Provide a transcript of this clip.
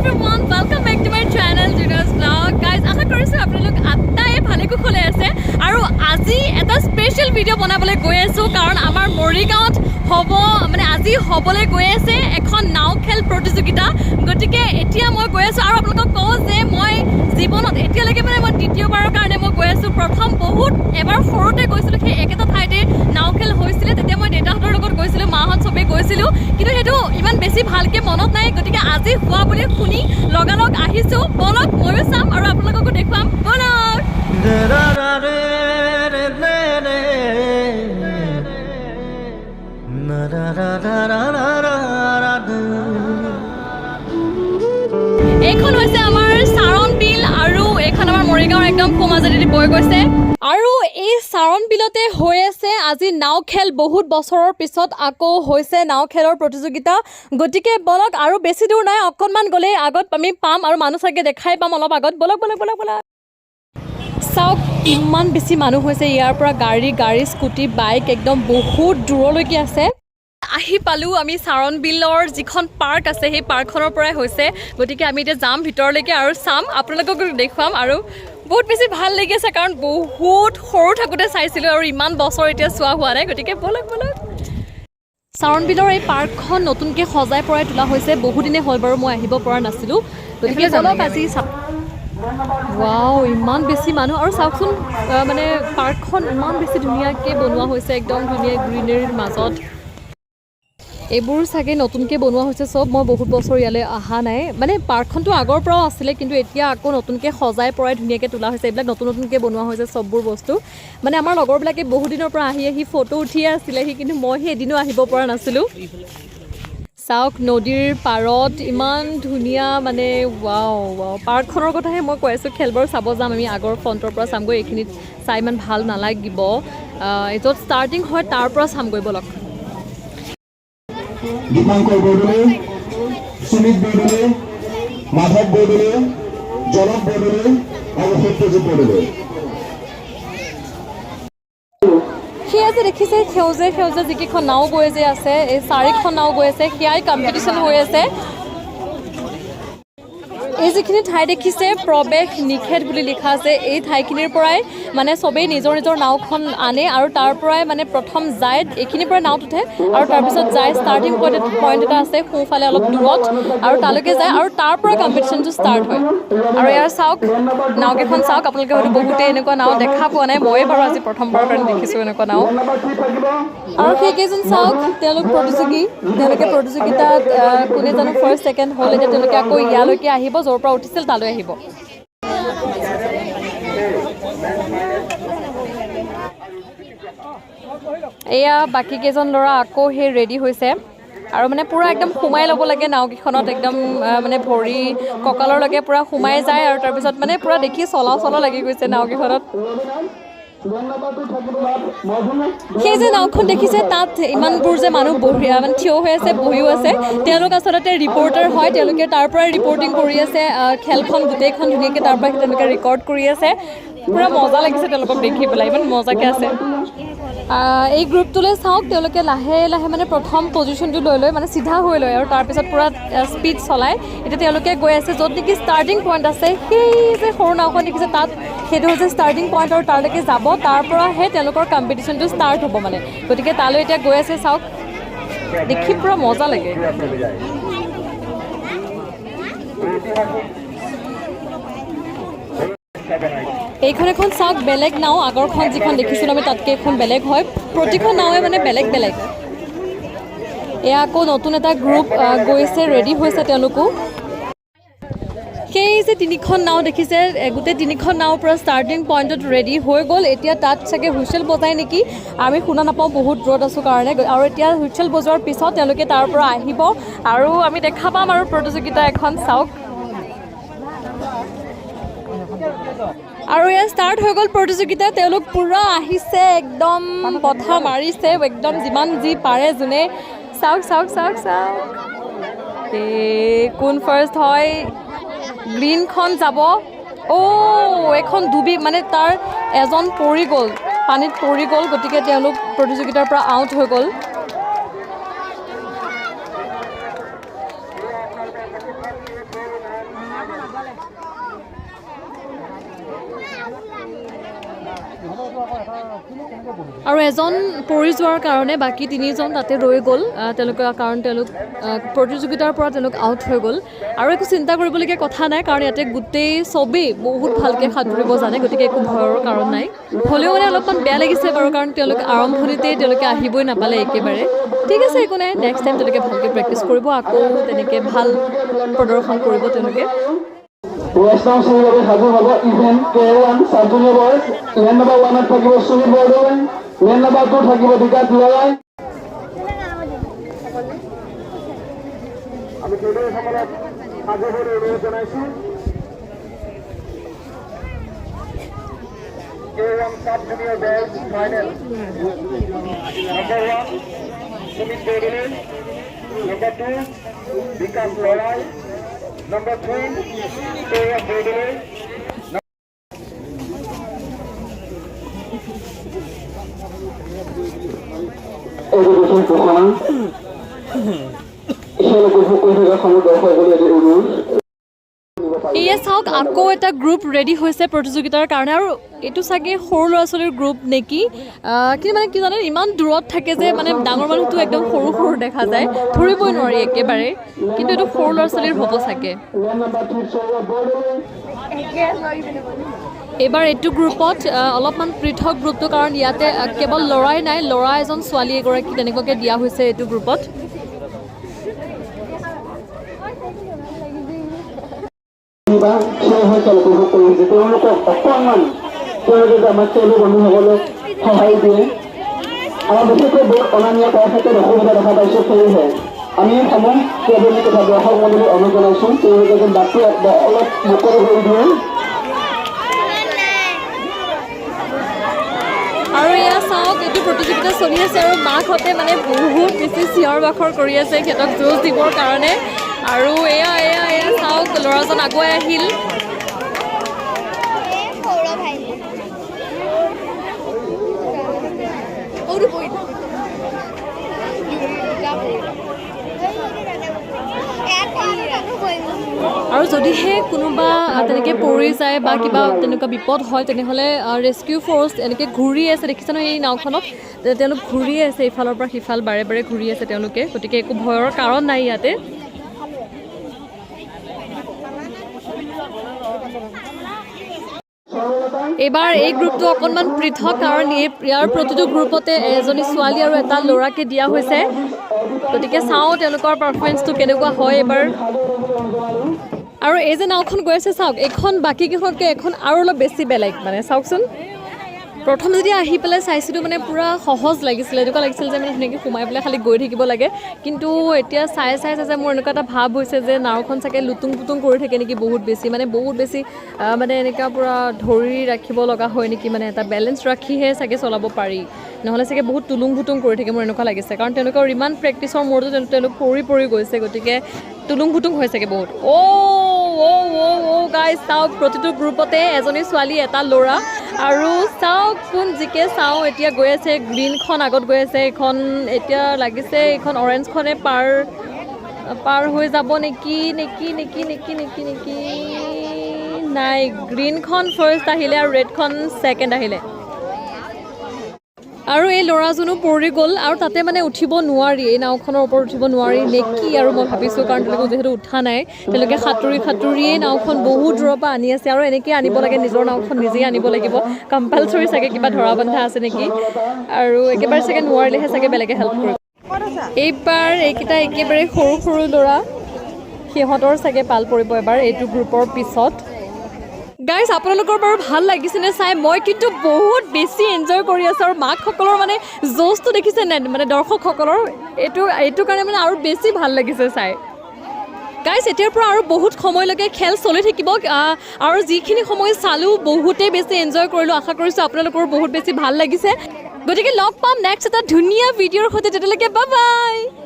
everyone, welcome back to my channel Trina's vlog. Guys, আশা কৰিছো আপোনালোক আটায়ে ভালে কুশলে আছে আৰু আজি এটা স্পেশাল ভিডিও বনাবলৈ গৈ আছো কাৰণ আমাৰ মৰিগাঁৱত হ'ব মানে আজি হ'বলৈ গৈ আছে এখন নাও খেল প্ৰতিযোগিতা গতিকে এতিয়া মই গৈ আছো আৰু আপোনালোকক কওঁ যে মই জীৱনত এতিয়ালৈকে মানে মই দ্বিতীয়বাৰৰ কাৰণে মই গৈ আছো প্ৰথম বহুত এবাৰ সৰুতে গৈছিলো সেই একেটা ঠাইতে নাও খেল হৈছিল তেতিয়া মই দেউতাহঁতৰ লগত গৈছিলো মাহঁত সবে গৈছিলো কিন্তু হেতু ইমান বেছি ভালকে মনত নাই গতিকে আজি হোৱা বুলি শুনি লগালগ আহিছো বলক ময়ো চাম আৰু আপোনালোককো দেখুৱাম বলক এইখন হৈছে আমাৰ সাৰণ বিল আৰু এইখন আমাৰ মৰিগাঁৱৰ একদম কোমাজাদি বৈ গৈছে আৰু এই সাৰণ বিলতে হৈ আছে আজি নাও খেল বহুত বছৰৰ পিছত আকৌ হৈছে নাও খেলৰ প্ৰতিযোগিতা গতিকে বলক আৰু বেছি দূৰ নাই অকণমান গ'লে আগত আমি পাম আৰু মানুহ চাগে দেখাই পাম অলপ আগত বলক বলক বলক বলক চাওক ইমান বেছি মানুহ হৈছে ইয়াৰ পৰা গাড়ী স্কুটি বাইক একদম বহুত দূৰলৈকে আছে আহি পালো আমি সাৰণ বিলৰ যিখন পাৰ্ক আছে সেই পাৰ্কখনৰ পৰাই হৈছে গতিকে আমি এতিয়া যাম ভিতৰলৈকে আৰু চাম আপোনালোকক দেখুৱাম আৰু বহুত বেছি ভাল লাগি আছে কাৰণ বহুত সৰু থাকোঁতে চাইছিলোঁ আৰু ইমান বছৰ এতিয়া চোৱা হোৱা নাই গতিকে বলক বলক সাৰণ বিলৰ এই পাৰ্কখন নতুনকৈ সজাই পৰাই তোলা হৈছে বহুদিনে হ'ল বাৰু মই আহিব পৰা নাছিলোঁ গতিকে বলক আজি চাম ৱাও ইমান বেছি মানুহ আৰু চাওকচোন মানে পাৰ্কখন ইমান বেছি ধুনীয়াকৈ বনোৱা হৈছে একদম ধুনীয়া গ্ৰীনাৰীৰ মাজত এইবোৰ চাগে নতুনকৈ বনোৱা হৈছে চব মই বহুত বছৰ ইয়ালৈ অহা নাই মানে পাৰ্কখনটো আগৰ পৰাও আছিলে কিন্তু এতিয়া আকৌ নতুনকৈ সজাই পৰাই ধুনীয়াকৈ তোলা হৈছে এইবিলাক নতুনকৈ বনোৱা হৈছে চববোৰ বস্তু মানে আমাৰ লগৰবিলাকে বহুত দিনৰ পৰা আহি ফটো উঠিয়ে আছিলেহি কিন্তু মইহে এদিনো আহিব পৰা নাছিলোঁ চাওক নদীৰ পাৰত ইমান ধুনীয়া মানে ৱাও পাৰ্কখনৰ কথাহে মই কৈ আছোঁ খেলবোৰ চাব যাম আমি আগৰ ফ্ৰণ্টৰ পৰা চামগৈ এইখিনিত চাই ইমান ভাল নালাগিব য'ত ষ্টাৰ্টিং হয় তাৰ পৰা চামগৈ বলক দীপাঙ্কৰ বৰদলৈ সুমিত বৰদলৈ মাধৱ বৰদলৈ জনক বৰদলৈ আৰু সত্যজিৎ বৰদলৈ সেয়া যে দেখিছে সেউজীয়া যিকেইখন নাও গৈ যে আছে এই চাৰিখন নাও গৈ আছে সেয়াই কম্পিটিশ্যন হৈ আছে এই যিখিনি ঠাই দেখিছে প্ৰৱেশ নিষেধ বুলি লিখা আছে এই ঠাইখিনিৰ পৰাই মানে চবেই নিজৰ নিজৰ নাওখন আনে আৰু তাৰ পৰাই মানে প্ৰথম যায় এইখিনিৰ পৰা নাওত উঠে আৰু তাৰপিছত যায় ষ্টাৰ্টিং পইণ্ট এটা আছে সোঁফালে অলপ দূৰত আৰু তালৈকে যায় আৰু তাৰ পৰা কম্পিটিশ্যনটো ষ্টাৰ্ট হয় আৰু ইয়াৰ চাওক নাওকেইখন চাওক আপোনালোকে হয়তো বহুতেই এনেকুৱা নাও দেখা পোৱা নাই ময়ে বাৰু আজি প্ৰথমবাৰৰ কাৰণে দেখিছোঁ এনেকুৱা নাও আৰু সেইকেইজন চাওক তেওঁলোক প্ৰতিযোগী তেওঁলোকে প্ৰতিযোগিতাত কোনে জানো ফাৰ্ষ্ট ছেকেণ্ড হ'ল এতিয়া তেওঁলোকে আকৌ ইয়ালৈকে আহিব য'ৰ পৰা উঠিছিল তালৈ আহিব এয়া বাকী কেইজন ল'ৰা আকৌ সেই ৰেডি হৈছে আৰু মানে পূৰা একদম সোমাই ল'ব লাগে নাওকেইখনত একদম মানে ভৰি কঁকালৰলৈকে পূৰা সোমাই যায় আৰু তাৰপিছত মানে পূৰা দেখি চলা লাগি গৈছে নাওকেইখনত সেই যে নাওখন দেখিছে তাত ইমানবোৰ যে মানুহ মানে থিয় হৈ আছে বহিও আছে তেওঁলোক আচলতে ৰিপৰ্টাৰ হয় তেওঁলোকে তাৰ পৰাই ৰিপৰ্টিং কৰি আছে খেলখন গোটেইখন ধুনীয়াকৈ তাৰ পৰা তেওঁলোকে ৰেকৰ্ড কৰি আছে পূৰা মজা লাগিছে তেওঁলোকক দেখি পেলাই ইমান মজাকৈ আছে এই গ্ৰুপটোলৈ চাওক তেওঁলোকে লাহে লাহে মানে প্ৰথম পজিশ্যনটো লৈ মানে চিধা হৈ লয় আৰু তাৰপিছত পূৰা স্পীড চলায় এতিয়া তেওঁলোকে গৈ আছে য'ত নেকি ষ্টাৰ্টিং পইণ্ট আছে সেই যে সৰু নাওখন দেখিছে তাত সেইটো হৈছে ষ্টাৰ্টিং পইণ্ট আৰু তালৈকে যাব তাৰ পৰাহে তেওঁলোকৰ কম্পিটিশ্যনটো ষ্টাৰ্ট হ'ব মানে গতিকে তালৈ এতিয়া গৈ আছে চাওক দেখি পূৰা মজা লাগে এইখন এখন চাওক বেলেগ নাও আগৰখন যিখন দেখিছিলোঁ আমি তাতকৈ এখন বেলেগ হয় প্ৰতিখন নাৱে মানে বেলেগ এয়া আকৌ নতুন এটা গ্ৰুপ গৈছে ৰেডি হৈছে তেওঁলোকো সেই যে তিনিখন নাও দেখিছে গোটেই তিনিখন নাওৰ পৰা ষ্টাৰ্টিং পইণ্টত ৰেডি হৈ গ'ল এতিয়া তাত চাগে হুইচেল বজায় নেকি আমি শুনা নাপাওঁ বহুত দূৰত আছোঁ কাৰণে আৰু এতিয়া হুইচেল বজোৱাৰ পিছত তেওঁলোকে তাৰ পৰা আহিব আৰু আমি দেখা পাম আৰু প্ৰতিযোগিতা এখন চাওক আৰু ইয়াত ষ্টাৰ্ট হৈ গ'ল প্ৰতিযোগিতা তেওঁলোক পূৰা আহিছে একদম কথা মাৰিছে একদম যিমান যি পাৰে যোনে চাওক কোন ফাৰ্ষ্ট হয় গ্ৰীণখন যাব এইখন ডুবি মানে তাৰ এজন পৰি গ'ল পানীত পৰি গ'ল গতিকে তেওঁলোক প্ৰতিযোগিতাৰ পৰা আউট হৈ গ'ল আৰু এজন পৰি যোৱাৰ কাৰণে বাকী তিনিজন তাতে ৰৈ গ'ল কাৰণ তেওঁলোক প্ৰতিযোগিতাৰ পৰা তেওঁলোক আউট হৈ গ'ল আৰু একো চিন্তা কৰিবলগীয়া কথা নাই কাৰণ ইয়াতে গোটেই চবেই বহুত ভালকৈ সাঁতুৰিব জানে গতিকে একো ভয়ৰ কাৰণ নাই হ'লেও মানে অলপমান বেয়া লাগিছে বাৰু কাৰণ তেওঁলোক আৰম্ভণিতেই তেওঁলোকে আহিবই নাপালে একেবাৰে ঠিক আছে একো নাই নেক্সট টাইম তেওঁলোকে ভালকৈ প্ৰেক্টিছ কৰিব আকৌ তেনেকৈ ভাল প্ৰদৰ্শন কৰিব তেওঁলোকে Western Silver Habu Baba event K1 Sanjunior Boys event number 1 at Pakibo Sumi Bordoy event number 2 Pakibo Dikat Lawai আমি খেলুৱৈ সকলক আগলৈ অনুৰোধ জনাইছোঁ K1 Sub Junior Boys final number 1 Sumit Bordoy number 2 Dikat Lawai Number 3, Trina Bordoy. Education Program. এয়া চাওক আকৌ এটা গ্ৰুপ ৰেডি হৈছে প্ৰতিযোগিতাৰ কাৰণে আৰু এইটো চাগে সৰু ল'ৰা ছোৱালীৰ গ্ৰুপ নেকি কিন্তু মানে কি জানে ইমান দূৰত থাকে যে মানে ডাঙৰ মানুহটো একদম সৰু সৰু দেখা যায় ধৰিবই নোৱাৰি একেবাৰে কিন্তু এইটো সৰু ল'ৰা ছোৱালীৰ হ'ব চাগে এইবাৰ এইটো গ্ৰুপত অলপমান পৃথক গ্ৰুপটো কাৰণ ইয়াতে কেৱল ল'ৰাই নাই ল'ৰা এজন ছোৱালী এগৰাকী তেনেকুৱাকৈ দিয়া হৈছে এইটো গ্ৰুপত সহায় দিয়ে আমাৰ বিশেষকৈ বহুত অনামীয়া কৰাৰ ক্ষেত্ৰত অসুবিধা দেখা পাইছোঁ সেয়েহে আমি সময় কেৱল কথা দৰ্শক মণ্ডলী অনুৰোধ জনাইছোঁ তেওঁলোকে যেন বাকী অলপ মুকলি কৰি দিয়ে আৰু এয়া চাওক এইটো প্ৰতিযোগিতা চলি আছে আৰু মাকহঁতে মানে বহুত বেছি চিঞৰ বাখৰ কৰি আছে সিহঁতক যুঁজ দিবৰ কাৰণে আৰু এয়া চাওক ল'ৰাজন আগুৱাই আহিল আৰু যদিহে কোনোবা তেনেকৈ পৰি যায় বা কিবা তেনেকুৱা বিপদ হয় তেনেহ'লে ৰেস্কিউ ফ'ৰ্চ এনেকৈ ঘূৰি আছে দেখিছে নহয় এই নাওখনত তেওঁলোক ঘূৰি আছে ইফালৰ পৰা সিফাল বাৰে বাৰে ঘূৰি আছে তেওঁলোকে গতিকে একো ভয়ৰ কাৰণ নাই ইয়াতে এইবাৰ এই গ্ৰুপটো অকণমান পৃথক কাৰণ ইয়াৰ প্ৰতিটো গ্ৰুপতে এজনী ছোৱালী আৰু এটা ল'ৰাকে দিয়া হৈছে গতিকে চাওঁ তেওঁলোকৰ পাৰফৰ্মেঞ্চটো কেনেকুৱা হয় এইবাৰ আৰু এই যে নাওখন গৈ আছে চাওক এইখন বাকীকেইখনতকৈ এখন আৰু অলপ বেছি বেলেগ মানে চাওকচোন প্ৰথম যেতিয়া আহি পেলাই চাইছিলোঁ মানে পূৰা সহজ লাগিছিলে এনেকুৱা লাগিছিল যে মানে ধুনীয়াকৈ সোমাই পেলাই খালি গৈ থাকিব লাগে কিন্তু এতিয়া চাই মোৰ এনেকুৱা এটা ভাৱ হৈছে যে নাওখন চাগে লুতুং পুতুং কৰি থাকে নেকি বহুত বেছি মানে এনেকুৱা পূৰা ধৰি ৰাখিব লগা হয় নেকি মানে এটা বেলেঞ্চ ৰাখিহে চাগে চলাব পাৰি নহ'লে চাগে বহুত তুলুং ভুতুং কৰি থাকে মোৰ এনেকুৱা লাগিছে কাৰণ তেওঁলোকৰ ইমান প্ৰেক্টিছৰ মূৰতো তেওঁলোক পৰি গৈছে গতিকে তুলুং ভুতুং হৈ চাগে বহুত গাইজ চাওক প্ৰতিটো গ্ৰুপতে এজনী ছোৱালী এটা ল'ৰা আৰু চাওক কোন জিকে চাওঁ এতিয়া গৈ আছে গ্ৰীণখন আগত গৈ আছে এইখন এতিয়া লাগিছে এইখন অৰেঞ্জখনে পাৰ হৈ যাব নেকি নাই গ্ৰীণখন ফাৰ্ষ্ট আহিলে আৰু ৰেডখন ছেকেণ্ড আহিলে আৰু এই ল'ৰাজনো পৰি গ'ল আৰু তাতে মানে উঠিব নোৱাৰি এই নাওখনৰ ওপৰত উঠিব নোৱাৰি নেকি আৰু মই ভাবিছোঁ কাৰণ তেওঁলোকে যিহেতু উঠা নাই তেওঁলোকে সাঁতুৰিয়েই নাওখন বহুত দূৰৰ পৰা আনি আছে আৰু এনেকৈ আনিব লাগে নিজৰ নাওখন নিজেই আনিব লাগিব কম্পালচৰি চাগে কিবা ধৰা বন্ধা আছে নেকি আৰু একেবাৰে চাগে নোৱাৰিলেহে চাগে বেলেগে হেল্প কৰিব এইবাৰ এইকেইটা একেবাৰে সৰু ল'ৰা সিহঁতৰ চাগে পাল পৰিব এবাৰ এইটো গ্ৰুপৰ পিছত গাইজ আপোনালোকৰ বাৰু ভাল লাগিছেনে চাই মই কিন্তু বহুত বেছি এনজয় কৰি আছোঁ আৰু মাকসকলৰ মানে জোচটো দেখিছে নে মানে দৰ্শকসকলৰ এইটো কাৰণে মানে আৰু বেছি ভাল লাগিছে চাই গাইজ এতিয়াৰ পৰা আৰু বহুত সময়লৈকে খেল চলি থাকিব আৰু যিখিনি সময় চালোঁ বহুতেই বেছি এনজয় কৰিলোঁ আশা কৰিছোঁ আপোনালোকৰ বহুত বেছি ভাল লাগিছে গতিকে লগ পাম নেক্সট এটা ধুনীয়া ভিডিঅ'ৰ সৈতে তেতিয়ালৈকে বাই বাই